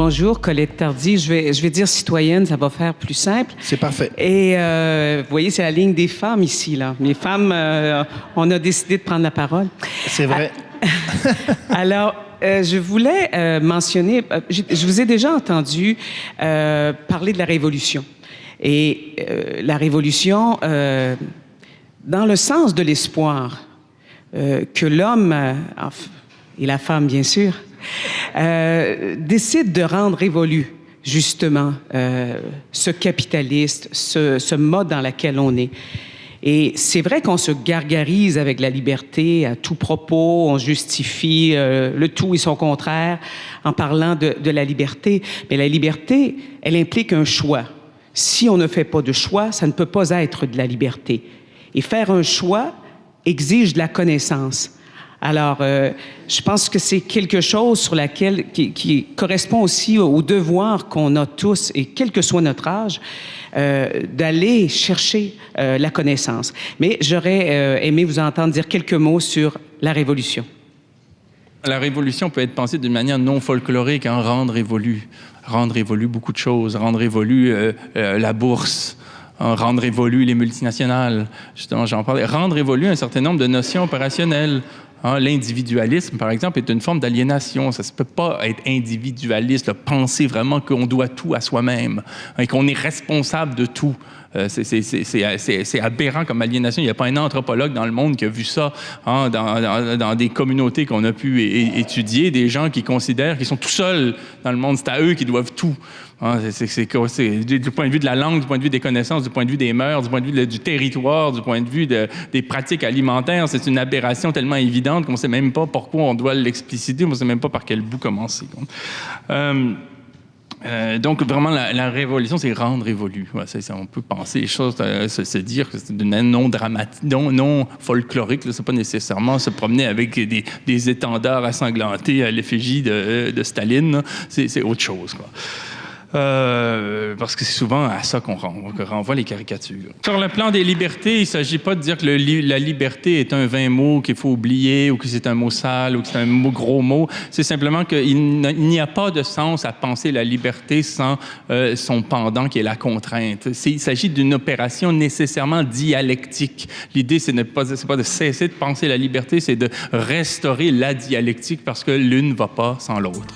bonjour, Colette Tardy. Je vais dire citoyenne, ça va faire plus simple. C'est parfait. Et vous voyez, c'est la ligne des femmes ici, là. Les femmes, on a décidé de prendre la parole. C'est vrai. Alors, je voulais mentionner, je vous ai déjà entendu parler de la Révolution. Et la Révolution, dans le sens de l'espoir, que l'homme, et la femme bien sûr, décide de rendre révolu, justement, ce capitaliste, ce mode dans lequel on est. Et c'est vrai qu'on se gargarise avec la liberté à tout propos, on justifie le tout et son contraire en parlant de la liberté. Mais la liberté, elle implique un choix. Si on ne fait pas de choix, ça ne peut pas être de la liberté. Et faire un choix exige de la connaissance. Alors, je pense que c'est quelque chose sur laquelle qui correspond aussi au devoir qu'on a tous, et quel que soit notre âge, d'aller chercher la connaissance. Mais j'aurais aimé vous entendre dire quelques mots sur la Révolution. La Révolution peut être pensée d'une manière non folklorique, hein, rendre révolu beaucoup de choses, rendre révolu la bourse, rendre révolu les multinationales, justement, j'en parlais, rendre révolu un certain nombre de notions opérationnelles. Hein, l'individualisme, par exemple, est une forme d'aliénation. Ça ne peut pas être individualiste, là, penser vraiment qu'on doit tout à soi-même, hein, et qu'on est responsable de tout. C'est aberrant comme aliénation. Il n'y a pas un anthropologue dans le monde qui a vu ça, hein, dans des communautés qu'on a pu étudier, des gens qui considèrent qu'ils sont tout seuls dans le monde. C'est à eux qui doivent tout. Hein, du point de vue de la langue, du point de vue des connaissances, du point de vue des mœurs, du point de vue du territoire, du point de vue des pratiques alimentaires. C'est une aberration tellement évidente qu'on ne sait même pas pourquoi on doit l'expliciter, on ne sait même pas par quel bout commencer. Donc, vraiment, la révolution, c'est rendre révolu. Ouais, on peut penser les choses, se dire que c'est d'une manière non dramatique, non folklorique. Ce n'est pas nécessairement se promener avec des étendards ensanglantés à l'effigie de Staline. C'est autre chose, quoi. Parce que c'est souvent à ça qu'on renvoie les caricatures. Sur le plan des libertés, il ne s'agit pas de dire que la liberté est un vain mot qu'il faut oublier ou que c'est un mot sale ou que c'est un gros mot. C'est simplement qu'il n'y a pas de sens à penser la liberté sans son pendant qui est la contrainte. Il s'agit d'une opération nécessairement dialectique. L'idée, c'est pas de cesser de penser la liberté, c'est de restaurer la dialectique parce que l'une ne va pas sans l'autre.